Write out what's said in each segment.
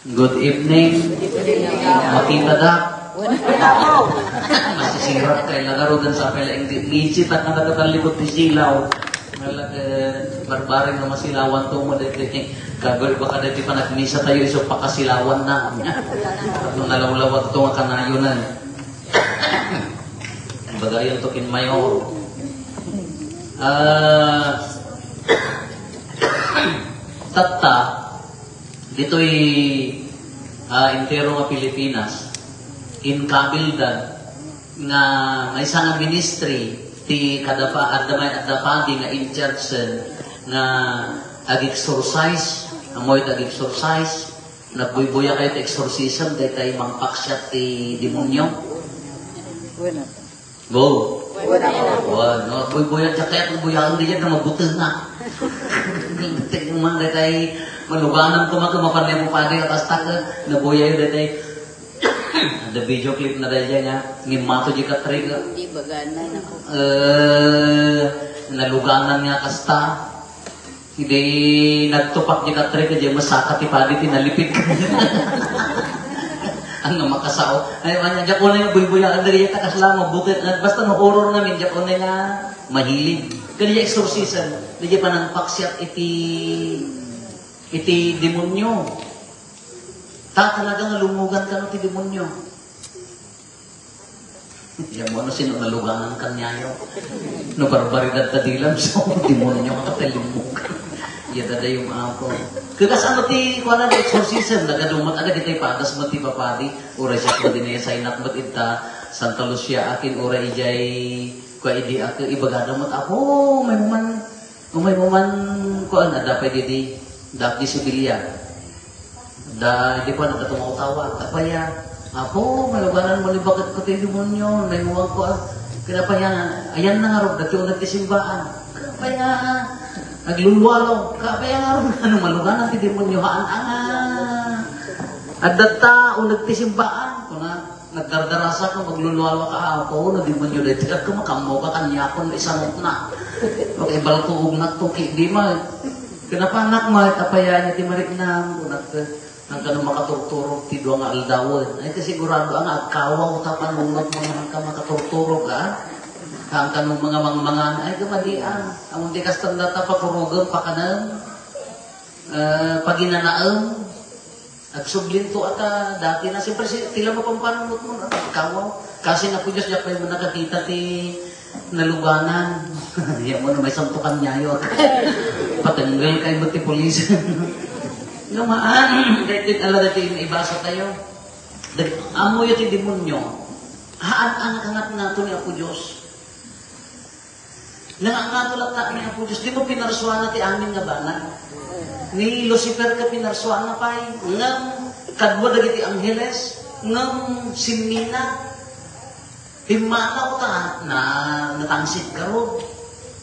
Good evening. Makita da. Masisirap kayo nagarodan sa apela. Ngicit at nakatalikot ni Silaw. Barbaring na masilawan to mo dito. Kagol baka dito pa nagmisa tayo iso pakasilawan na. At nung nalawlawag ito ang kanayunan. Bagayan to kinmayo. Tatta, dito'y intero nga Pilipinas, in kabildan, nga may isang ministry, ti kadapadi nga in church nga ag-exorcise, amoy ag-exorcise, nagbuy-buya kayo ti exorcism, dahil tayo mangpaksyat ti demonyo. Go. No, buy-buya, kaya kung buyaan din yan na mabuti na. Tingnan mo dahil tayo maluganan ko mapanay mo pa rin at asta ka, nabuya yun dahil tayo. Ada video clip na dahil yan nga, ngimato di ka trig. Di baganan ako. Naluganan nga kasta. Hindi nagtupak di ka trig, di masakat ipadi, tinalipid ka. Ano makasao. Ay, diyan ko na yung buy-buya, dahil yan takasla, mabuti. Basta no horror namin, diyan ko na nga mahilig. Kaya exorcism, diyan pa ng paksiyat iti demonyo. Talagang lumugan ka ng ti demonyo. Yan mo, ano sino naluganan kanyayo? No, barbaridad ta dilam, so demonyo ka limugan. Yan na yung ako. Kagas ano ti, kung ano exorcism, nagadumat agad itay padas mo ti papadi, ura siya ko din sa inak mo ita, Santa Lucia akin, ura ijay, kung hindi ako, ibagada mo ako, may muman, kung ano, dapat di sibilya. Hindi pa nagkatumaw-tawa. Kapaya, ako, maluganan mo, bakit ko tayo demonyo, may muwag ko, kinapaya, ayan na nga rin, dati ulit isimbaan. Kapaya, naglulwalo, kapaya nga rin, ano, maluganan, ti demonyo, at data, ulit isimbaan, kung na, nagdardarasa ka, maglulwalo ka, ako, na demonyo, dati, at kumakamo ka, kanya ko, isang na. Okay, baltuog na tuki, di ma, kinapanak mo, kapaya niya, ti marik na, ang kanong makaturturog, ti doang aldawon. Ay, kasi sigurado ang agkawaw, tapan mong ka makaturturog, ha? Ang kanong mga mangmangan, ay, kamadian. Ang hindi kastanda ta, papurugan, pakanan, paginanaang, agsublin to ata, dati na, siyempre, tila mapampanunod mo, agkawaw. Kasi na po Diyos, diya pa yung nakakita ti naluganan. Yan mo na may santukan niya yun. Patanggal kayo mo ti polis. Lumaan, dahil ala dati yung ibasa tayo. Amo yung ti demonyo. Haan ang angat nato ni Apo Diyos. Nangangato lang ta ni Apo Diyos. Di mo pinarsuan na ti amin nga bana. Ni Lucifer ka pinarsuan na pa'y. Ngam kadwa dagiti Angeles. Ngam simina. Himanaw ta na natangsit ka ro.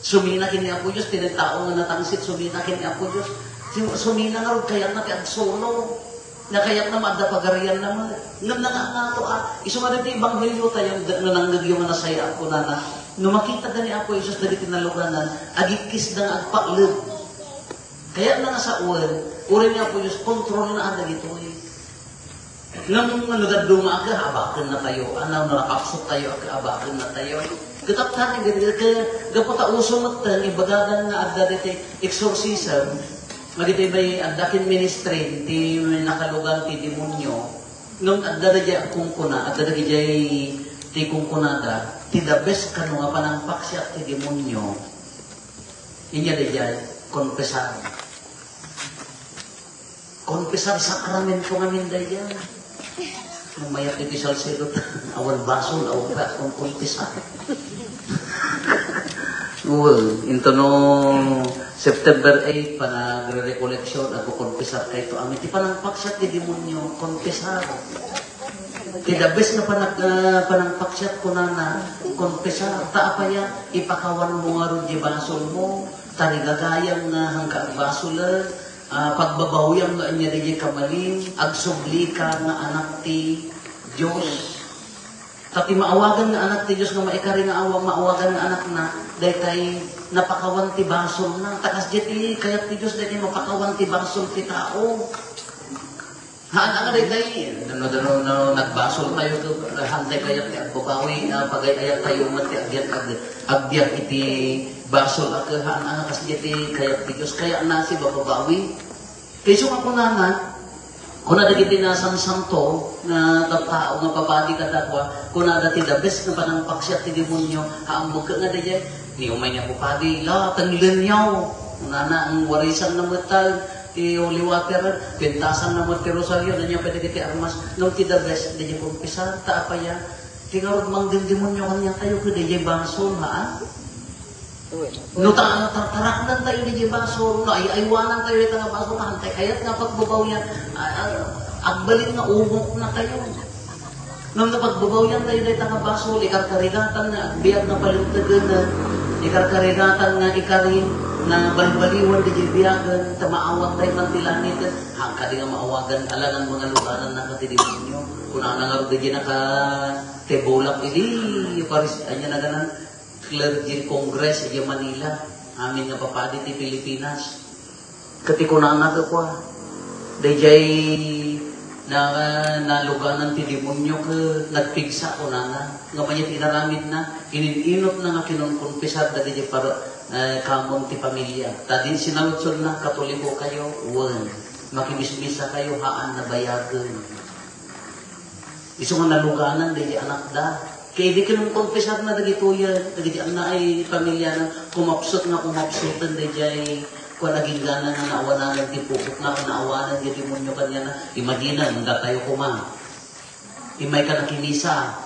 Sumina kini Apo Diyos. Tinagtao nga natangsit. Sumina kini Apo Diyos. Sumina nga rin, kaya natin ang solo. Na kaya naman, dapagarian naman. Ngam na nga ito, iso nga rin ibang hilyo tayo, nananggag yung nasaya ako na no makita gani ako, Isus, dali tinaluganan, agikis ng agpaklog. Kaya na nga sa uwan, uri niya po Diyos, kontrol na ang dagito eh. Ngam nga nagaduma ka, abakan na tayo. Ano, nakapsot tayo, abakan na tayo. Kataptan, gapata uso matan, ibagadan nga agda dito, exorcism, magitay may agdakin ministry, di nakalugan ti demonyo. Nung agdadadya kungkuna, agdadadya ti kungkunada, ti the best kano nga panangpak siya ti demonyo, inya dadya, konpesar. Konpesar sakramento nga minday yan. Nung mayat ti salsirot, awal basol, awal ba, konpesar. Well, into no September 8 pa nagre-recollection, ako-confessar kayo ito. Amin, di pa nang paksyat ni demonyo, confessar. Kaya best na panang paksyat ko na confessar. Ta pa ya, ipakawan mo nga rin di basol mo, tarigagayang nga hanggang basolan, pagbabahuyang nga niya di kamalim, agsubli ka nga anak ti Diyos. Tapi maawagan nga anak ti Diyos nga maikari nga maawagan nga anak na dahil tayo napakawan ti basol na. Takas diti kaya ti Diyos dahil mapakawan ti basol ti tao. Haan nga day nagbasol tayo hantay kayat ti agbabawi pagayayat tayo mati agyan iti basol ak haan nga kasi iti kayat ti Diyos kaya nasi bababawi. Kayso nga kunanan, kung nadagiti nasang santo na tao nga papadi kadakwa, kung nadati the best na panangpaksya ti demonyo, haambog ka nga day ni umay nga papadi, ang linyaw, kunana ang warisan na metal, ti holy water, pintasan na mo ti rosaryo, na niya pwede kiti armas, nung ti the best, di niya kumpisa, taapaya, ti nga rod mang demonyo kanya tayo, kaya di niya basol, haan? No, taraknan tayo di niya basol, no, aywanan tayo di nga basol, hantay, kaya't nga pagbabaw yan, agbalin nga umok na tayo. Nung napagbabaw yan tayo di nga basol, ikarkarigatan na, biyag na palutagan na, ikarkarigatan nga ikarin, na balbaliwan di biyagan, maawat tayo ng tilanit, hangka di nga maawagan, alangan mga lugaran na katilimin nyo. Kung nga di naka-tebulak, paris, anya na ganan, Clergy Congress, di Manila, amin nga papadi ti Pilipinas. Kati ko na nga kwa, di jay na luganan ti demonyo ka, nagpigsa ko na nga manya tinaramid na, ininot na nga kinonkonpisar, di jay para, kamong ti pamilya. Tadi sinawitsod na katoliko kayo, makimismisa kayo, haan na bayagan. Iso nga naluganan, di anak da. Kaya di kinong konfesar na dagito yan, dagiti ang naay pamilya na kumapsot na kumapsotan, di jay kung naging gana na naawanan, di pukok na naawanan, di demonyo kanya na, imagina, hindi tayo kuma. Imay ka nakinisa.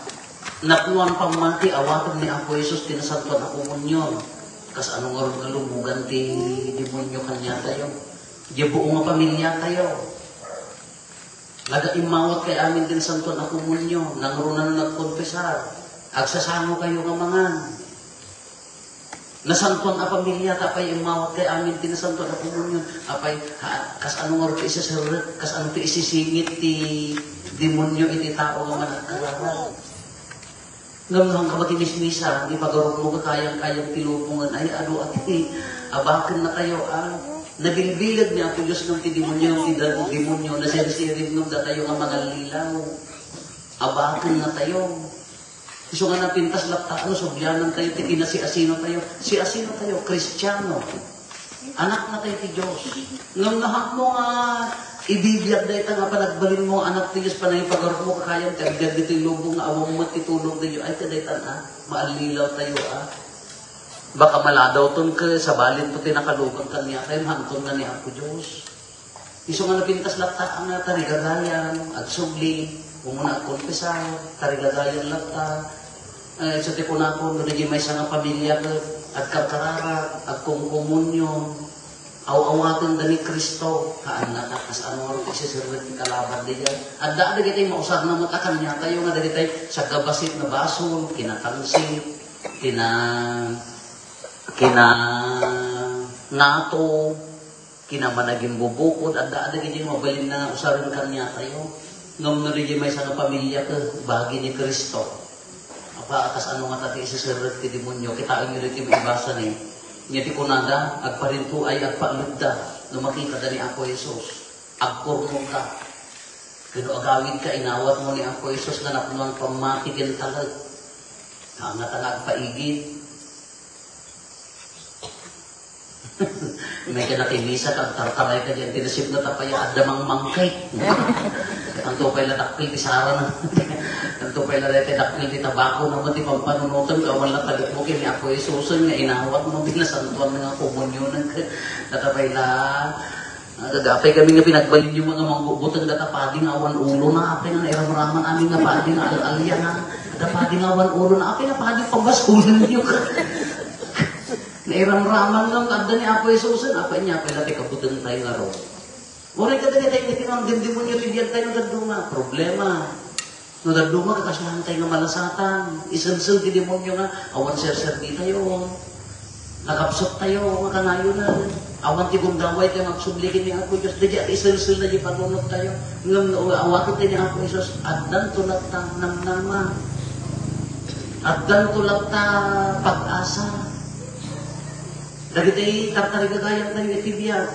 Nakuhan pang mati, awatan ni Apo Jesus, tinasantuan ako munyon. Kas anong oras nga lumugan ti demonyo kanya tayo. Di buo nga pamilya tayo. Laga imawat kay amin din santuan ako munyo. Nangrunan na nagkonfesar. Agsasango kayo nga mangan. Nasantuan a pamilya tapay imawat kay amin din santuan ako munyo. Apay kas anong oras isasarit, kas anong ti isisingit ti demonyo iti tao nga managkalaran. Ngamang kabatinis-misa, di pagarok mo ka kayang tilupungan, ay ano ati, abakan na kayo, nabilbilag niya ako Diyos ng tidemonyo, tidemonyo, na sirisirin nung tayo nga mga lilaw. Abakan na tayo. Gusto nga napintas lapta, subyanan tayo, tikina si Asino tayo. Si Asino tayo, Kristiyano. Anak na tayo ti Diyos. Ngam nahak mo nga, ibibiyag na ita nga panagbalin mo, anak ti Diyos, panay pagarok mo kakayang, kagad dito yung lubong nga awang mo, titulog na yun, ay kadaitan maalilaw tayo Baka maladaw ton ka, sa balin po tinakalugan kanya, kayo hantong nga ni Apo Diyos. Iso nga napintas lapta nga, tarigagayan, at subli, umuna at konfesar, tarigagayan lapta, sa tipo na ako, naging may isang pamilya ka, at karkarara, at kumumunyon, aw-awatan da ni Kristo, kaan nga takas ano rin isisirwit ni kalaban di yan. At daan da kita'y mausag na matakan niya tayo nga da kita'y sa gabasit na basol, kinatangsip, nato, kinamanaging bubukod, at daan da kita'y mabalin na usarin kanya tayo. Ngam na rin may isang pamilya ka, bagi ni Kristo. Apa atas ano nga tati isisirwit ti demonyo, kita ang niliti may ibasa ni Nyati kunada, agparinto ay agpalugda, lumakita da ni Apo Jesus. Agkurmong ka. Kano agawid ka, inawat mo ni Apo Jesus na napunuan pamatikin talag. Nga agpaigid. May kanakimisa kang tartaray ka dyan, tinasip na tapaya, adamang mangkay. Ang tupay na takpil, pisara na. Ang tupay na takpil, di tabako naman, di pampanunutan ka, wala talit mo, kini ako isusun nga, inawat mo, binasantuan nga komunyonan ka. Natapay na, gagapay kami nga pinagbalin yung mga manggubutan, datapading awan ulo na, apay nga nairamraman amin nga pading al-alya na, datapading awan ulo na, apay na pading pambasulan nyo ka. Nairamraman lang kada ni Apo Jesusan, apa niya pala ti kabutan tayo nga ro. Ora ka dali tayo tinang demonyo ridiyan tayo ngaduma, problema. No daduma kakasyahan tayo nga malasatan, isensil ti demonyo nga awan ser-ser di tayo. Nakapsot tayo nga kanayo na. Awan ti gumdaway tayo magsublikin ni Apo Dios, dadi at isensil na di patunod tayo. Ngam awatin tayo ni Apo Jesus, addan tulad ta namnama. Addan tulad ta pag-asa. Dagiti tartarigagayan tayo itibiyag.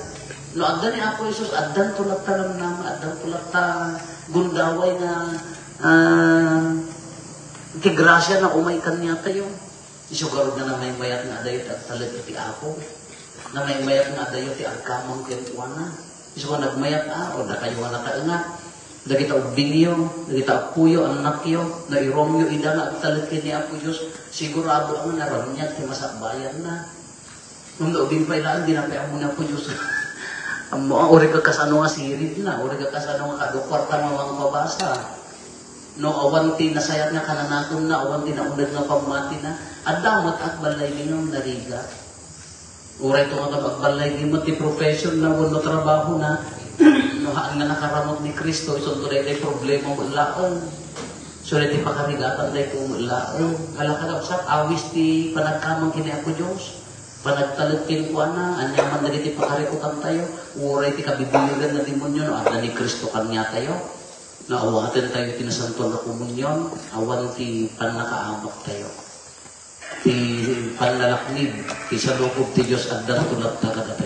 No, addan ni Apo Isus, addan tulad ta namnama, addan tulad ta gundaway nga tigrasya na umay kanya tayo. Isugarod na may mayat nga adayo at talit ti Apo. Na may mayat nga adayo ti agkamang kentuana. Isu nga nagmayat o da kayo nga nakaingat. Da kita ubingyo, da kita apuyo, anak yo, na iromyo ida nga at talit kini Apo Diyos. Sigurado ang naroon niya ti masakbayan na. Nung naubing pa ilaan, dinapaya mo na po Diyos. Ang uri ka kasano nga sirit na, uri ka kasano nga kadukwarta nga mga mabasa. No, awan ti nasayat nga kananaton na, awan ti naunad nga pamati na, at damot at balay ginong nariga. Uray ito nga magbalay ginong ti profession na wala trabaho na, no, haan nga nakaramot ni Kristo, iso ito na problema mo laon. So, ti pakarigatan na ito mo laon. Kalakagapsak, awis ti panagkamang kini Apo Diyos. Panagtalit kinukuha na, anyaman na diti pakarikutan tayo, uray ti kabibilugan na demonyo, no, at ni Kristo kanya tayo, na awatin tayo tinasantuan na komunyon, awan ti panakaabak tayo, ti panlalaknib, ti sa loob ti Diyos at tulad na